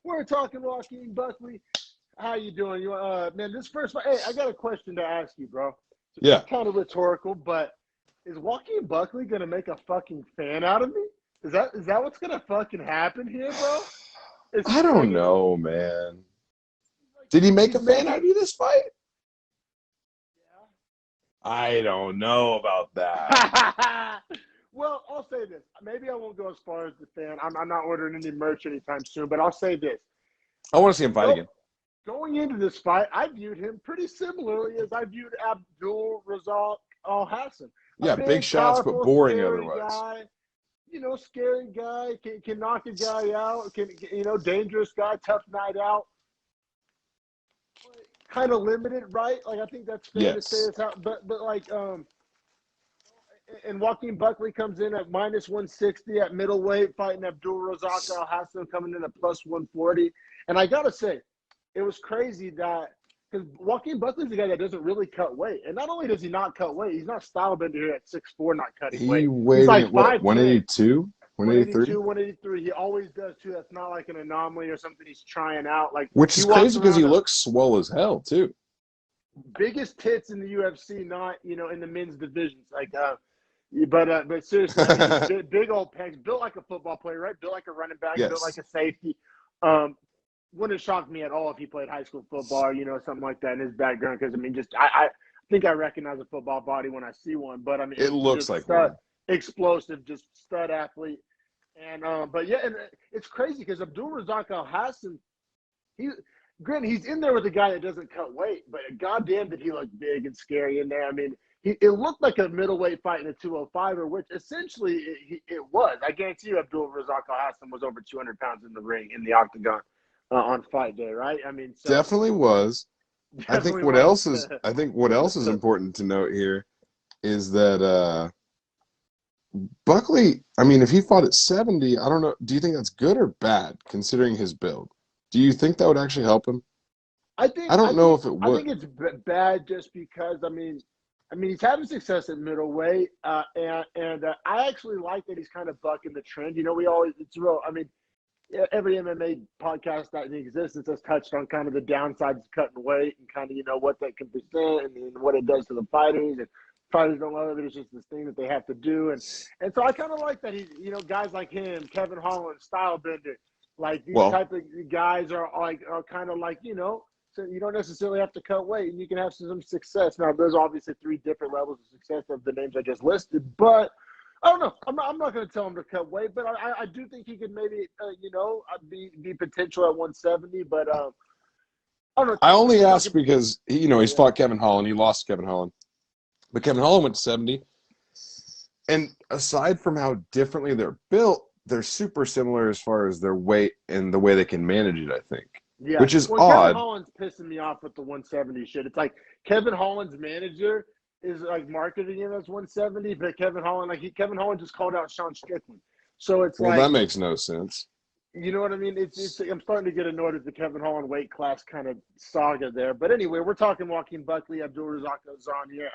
We're talking Joaquin Buckley. How you doing? You man, this first fight. Hey, I got a question to ask you, bro. Yeah. It's kind of rhetorical, but is Joaquin Buckley gonna make a fucking fan out of me? Is that what's gonna fucking happen here, bro? I don't know, man. Did he make a fan out of you this fight? Yeah. I don't know about that. Well, I'll say this. Maybe I won't go as far as the fan. I'm not ordering any merch anytime soon, but I'll say this. I want to see him fight again. Going into this fight, I viewed him pretty similarly as I viewed Abdul, Razak, Alhassan. Yeah, big shots, but boring otherwise. Guy, scary guy, can knock a guy out, dangerous guy, tough night out. Kind of limited, right? Like, I think that's fair to say this out. But and Joaquin Buckley comes in at minus 160 at middleweight, fighting Abdul Razak Alhassan coming in at plus 140. And I got to say, it was crazy that because Joaquin Buckley's a guy that doesn't really cut weight. And not only does he not cut weight, he's not style bender here at 6'4", not cutting weight. He weighed like what, 182? 182, 183. He always does, too. That's not like an anomaly or something he's trying out. Which is crazy because he looks swole as hell, too. Biggest tits in the UFC, not, in the men's divisions. But seriously, I mean, big old pecs, built like a football player, right? Built like a running back, built like a safety. Wouldn't shock me at all if he played high school football, or something like that in his background. Because I think I recognize a football body when I see one. But I mean, it looks like one. Explosive, just stud athlete. And but yeah, and it's crazy because Abdul Razak Alhassan, he's in there with a guy that doesn't cut weight, but goddamn did he look big and scary in there. I mean, it looked like a middleweight fight in a 205er, which essentially it was. I guarantee you Abdul Razak Alhassan was over 200 pounds in the ring, in the octagon on fight day, right? I mean, so, definitely was. I think what else is important to note here is that Buckley, I mean, if he fought at 70, I don't know. Do you think that's good or bad considering his build? Do you think that would actually help him? I don't know if it would. I think it's bad just because, I mean, he's having success at middleweight, and I actually like that he's kind of bucking the trend. It's real. I mean, every MMA podcast that in existence has touched on kind of the downsides of cutting weight and kind of, what that can present and what it does to the fighters. And fighters don't love it. It's just this thing that they have to do. And so I kind of like that he's, guys like him, Kevin Holland, Style Bender, like these type of guys are kind of like, so you don't necessarily have to cut weight and you can have some success. Now, there's obviously 3 different levels of success of the names I just listed, but I don't know. I'm not going to tell him to cut weight, but I do think he could maybe, be potential at 170, but I don't know. I only ask because, he's fought Kevin Holland. He lost Kevin Holland. But Kevin Holland went to 70. And aside from how differently they're built, they're super similar as far as their weight and the way they can manage it, I think. Yeah. Which is odd. Kevin Holland's pissing me off with the 170 shit. It's like Kevin Holland's manager is like marketing him as 170, but Kevin Holland just called out Sean Strickland. So it's that makes no sense. You know what I mean? It's I'm starting to get annoyed with the Kevin Holland weight class kind of saga there. But anyway, we're talking Joaquin Buckley, Abdul Razak Alhassan here.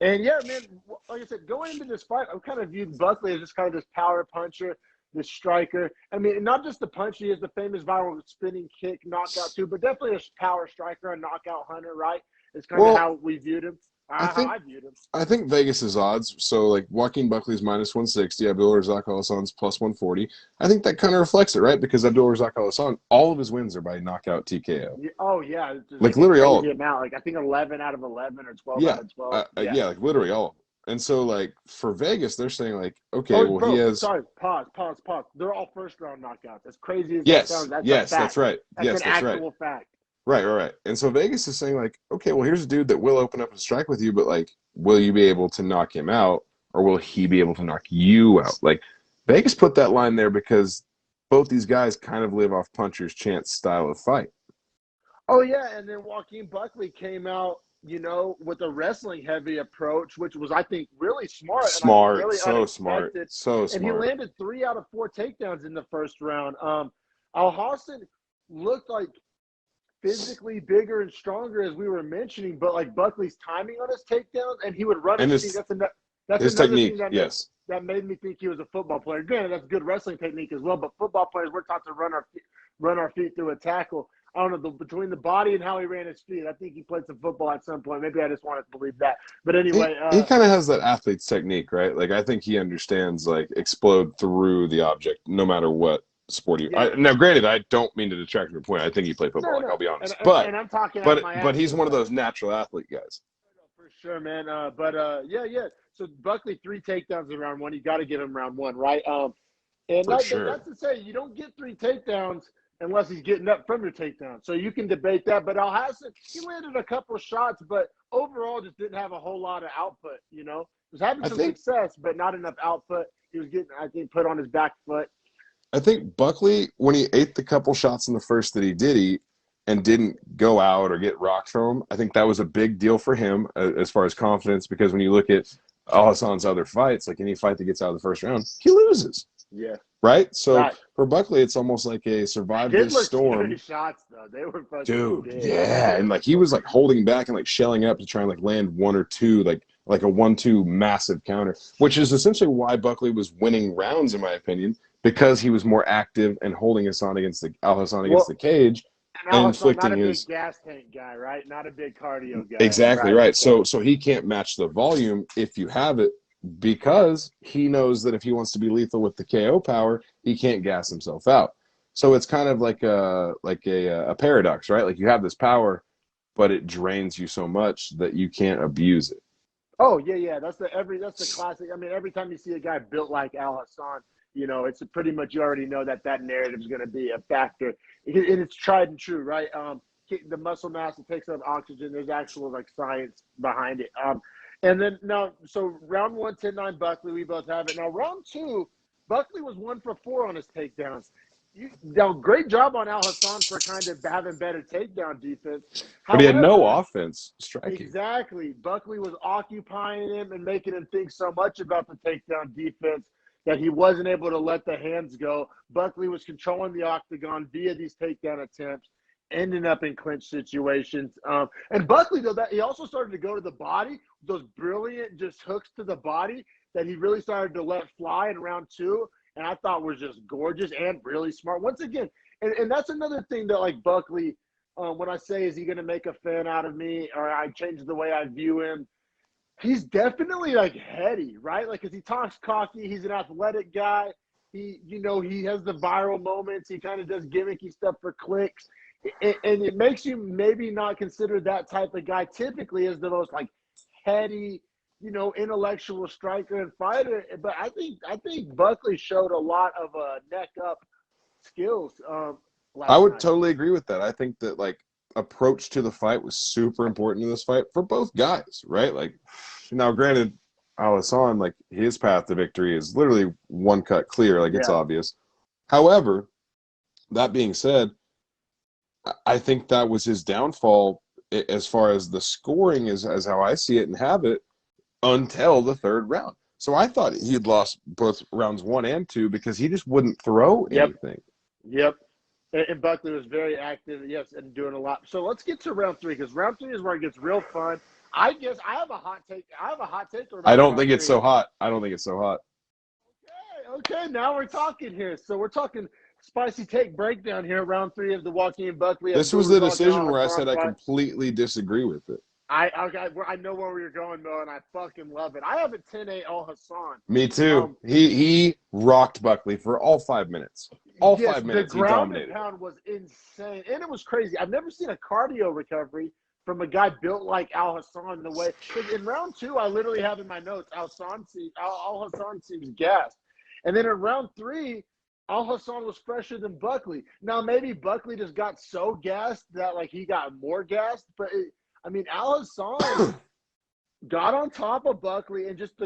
And yeah, man, like I said, going into this fight, I kind of viewed Buckley as just kind of this power puncher, this striker. I mean, not just the punch, he has the famous viral spinning kick knockout too, but definitely a power striker, a knockout hunter, right? It's kind of how we viewed him. I think Vegas's odds, so like Joaquin Buckley's minus 160, Abdul Razak Alhassan's plus 140. I think that kind of reflects it, right? Because Abdul Razak Alhassan, all of his wins are by knockout TKO. Oh yeah, like literally all of them. Like I think 11 out of 11 or 12 out of 12. Like literally all. And so like for Vegas, they're saying like, okay, he has. Sorry, pause. They're all first round knockouts. As crazy as that sounds, that's right. That's an actual fact. Right. And so Vegas is saying, like, okay, well, here's a dude that will open up and strike with you, but, like, will you be able to knock him out, or will he be able to knock you out? Like, Vegas put that line there because both these guys kind of live off puncher's chance style of fight. Oh, yeah, and then Joaquin Buckley came out, with a wrestling-heavy approach, which was, I think, really smart. So smart. And he landed 3 out of 4 takedowns in the first round. Alhassan looked like physically bigger and stronger, as we were mentioning, but like Buckley's timing on his takedowns, and he would run. And his technique, that made me think he was a football player. Granted, that's good wrestling technique as well, but football players, we're taught to run run our feet through a tackle. I don't know, between the body and how he ran his feet, I think he played some football at some point. Maybe I just wanted to believe that. But anyway. He kind of has that athlete's technique, right? Like, I think he understands, like, explode through the object no matter what sport you Yeah. now, granted, I don't mean to detract from your point. I think he played football, No. I'll be honest. And I'm talking out of my but ass. he's one of those natural athlete guys. For sure, man. Yeah. So Buckley, 3 takedowns in round 1. You got to give him round 1, right? And For sure. that's to say, you don't get 3 takedowns unless he's getting up from your takedown. So you can debate that. But Alhassan, he landed a couple of shots, but overall just didn't have a whole lot of output, you know. He was having some success, but not enough output. He was getting, I think, put on his back foot. I think Buckley, when he ate the couple shots in the first that he did eat and didn't go out or get rocked from him, I think that was a big deal for him as far as confidence, because when you look at Alhassan's other fights, like any fight that gets out of the first round, he loses. Yeah. Right? So for Buckley, it's almost like a survive this storm. Shots, though. They were fucking dude, big. yeah. And like he was like holding back and like shelling up to try and like land 1 or 2, like a 1-2 massive counter, which is essentially why Buckley was winning rounds, in my opinion, because he was more active and holding Alhassan against the cage. And inflicting not a his big gas tank guy, right? Not a big cardio guy. Exactly right. So he can't match the volume if you have it, because he knows that if he wants to be lethal with the KO power, he can't gas himself out. So it's kind of like a paradox, right? Like you have this power, but it drains you so much that you can't abuse it. Oh yeah. That's the classic. I mean, every time you see a guy built like Alhassan, you know, it's pretty much, you already know that narrative is going to be a factor, and it's tried and true, right? The muscle mass, it takes up oxygen. There's actual like science behind it. And then now, so round 1, 10-9 Buckley, we both have it. Now round 2, Buckley was 1 for 4 on his takedowns. Now, great job on Alhassan for kind of having better takedown defense. But he had no offense striking. Exactly. Buckley was occupying him and making him think so much about the takedown defense that he wasn't able to let the hands go. Buckley was controlling the octagon via these takedown attempts, ending up in clinch situations. And Buckley, though, that he also started to go to the body, those brilliant just hooks to the body that he really started to let fly in round 2, and I thought was just gorgeous and really smart. Once again, and that's another thing that, like, Buckley, when I say, is he going to make a fan out of me, or I change the way I view him, he's definitely, like, heady, right? Like, because he talks cocky, he's an athletic guy. He has the viral moments. He kind of does gimmicky stuff for clicks. And it makes you maybe not consider that type of guy typically as the most, like, heady, intellectual striker and fighter. But I think Buckley showed a lot of neck up skills. I would totally agree with that. I think that, like, approach to the fight was super important in this fight for both guys, right? Like, now granted, Alhassan, like, his path to victory is literally one cut clear, like, it's obvious. However, that being said, I think that was his downfall as far as the scoring as how I see it and have it until the 3rd round. So I thought he had lost both rounds 1 and 2 because he just wouldn't throw anything. Yep. And Buckley was very active, yes, and doing a lot. So let's get to round 3, because round 3 is where it gets real fun. I guess I have a hot take. I don't think it's so hot. I don't think it's so hot. Okay. Now we're talking here. So we're talking spicy take breakdown here, round 3 of the Joaquin Buckley. This was the decision where I said I completely disagree with it. I know where you're going, Mo, and I fucking love it. I have a 10-8 Alhassan. Me too. He rocked Buckley for all 5 minutes. All 5 minutes, the ground and pound was insane, and it was crazy. I've never seen a cardio recovery from a guy built like Alhassan the way. In round 2, I literally have in my notes, Alhassan seems gassed. And then in round 3, Alhassan was fresher than Buckley. Now, maybe Buckley just got so gassed that, like, he got more gassed. But, Alhassan got on top of Buckley, and just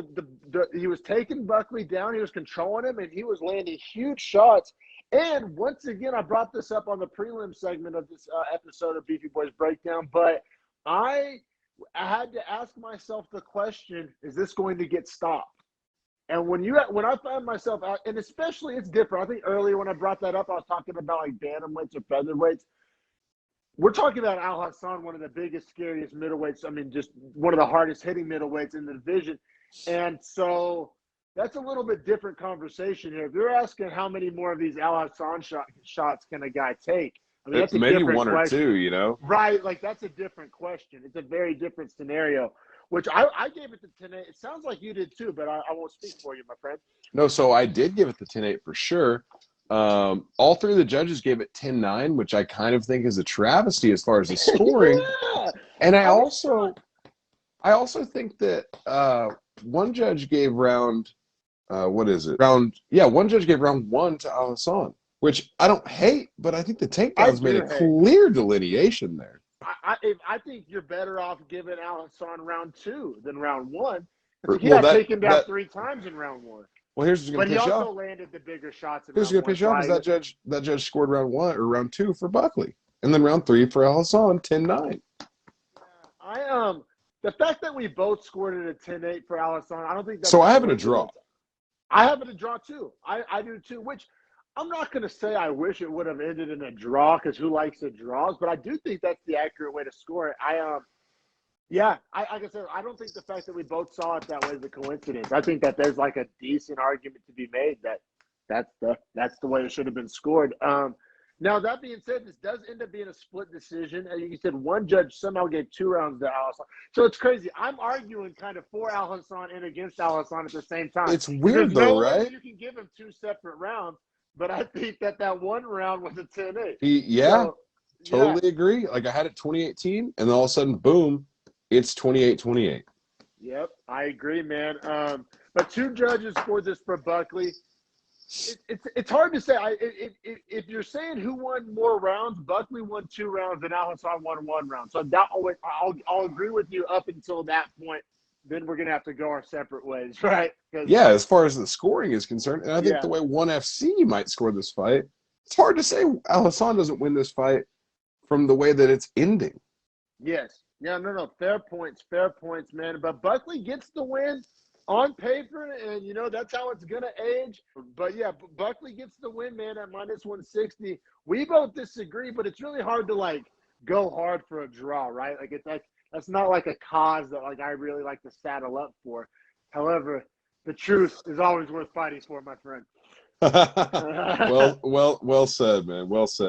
he was taking Buckley down. He was controlling him, and he was landing huge shots. And once again, I brought this up on the prelim segment of this episode of Beefy Boys Breakdown, but I had to ask myself the question, is this going to get stopped? And when I found myself out, and especially it's different. I think earlier when I brought that up, I was talking about like bantamweights or featherweights. We're talking about Alhassan, one of the biggest, scariest middleweights. I mean, just one of the hardest hitting middleweights in the division. And so that's a little bit different conversation here. If you're asking how many more of these Alhassan shots can a guy take, I mean, that's a Maybe different one or question. two, you know? Right, like that's a different question. It's a very different scenario, which I gave it to 10-8. It sounds like you did too, but I won't speak for you, my friend. No, so I did give it the 10-8 for sure. All three of the judges gave it 10-9, which I kind of think is a travesty as far as the scoring. Yeah. And I also think that one judge gave round one judge gave round one to Alhassan, which I don't hate, but I think the takedowns made a clear delineation there. I think you're better off giving Alhassan round two than round one. He Well, got taken down 3 times in round one. Well, here's what's going to piss you off. But he also landed the bigger shots in Here's round what's one. going to piss you off is that judge scored round one or round two for Buckley, and then round three for Alhassan, 10-9. The fact that we both scored it at 10-8 for Alhassan, I don't think that's so. I have it a draw. I have it a draw too. I do too. Which I'm not going to say I wish it would have ended in a draw because who likes the draws, but I do think that's the accurate way to score it. Like I said, I don't think the fact that we both saw it that way is a coincidence. I think that there's like a decent argument to be made that that's the way it should have been scored. Now, that being said, this does end up being a split decision. As you said, one judge somehow gave 2 rounds to Alhassan. So it's crazy. I'm arguing kind of for Alhassan and against Alhassan at the same time. It's weird though, right? You can give him 2 separate rounds, but I think that one round was a 10-8. Totally agree. Like I had it 2018, and then all of a sudden, boom, it's 28-28. Yep, I agree, man. But 2 judges scored this for Buckley. It's hard to say. If you're saying who won more rounds, Buckley won 2 rounds and Alhassan won 1 round. So I'll agree with you up until that point. Then we're gonna have to go our separate ways, right? Yeah, as far as the scoring is concerned, and I think the way ONE FC might score this fight, it's hard to say Alhassan doesn't win this fight from the way that it's ending. Yes. Yeah. No. Fair points, man. But Buckley gets the win on paper, and that's how it's gonna age. But yeah, Buckley gets the win, man, at -160. We both disagree, but it's really hard to go hard for a draw, right? That's not like a cause that I really like to saddle up for. However, the truth is always worth fighting for, my friend. Well said, man. Well said.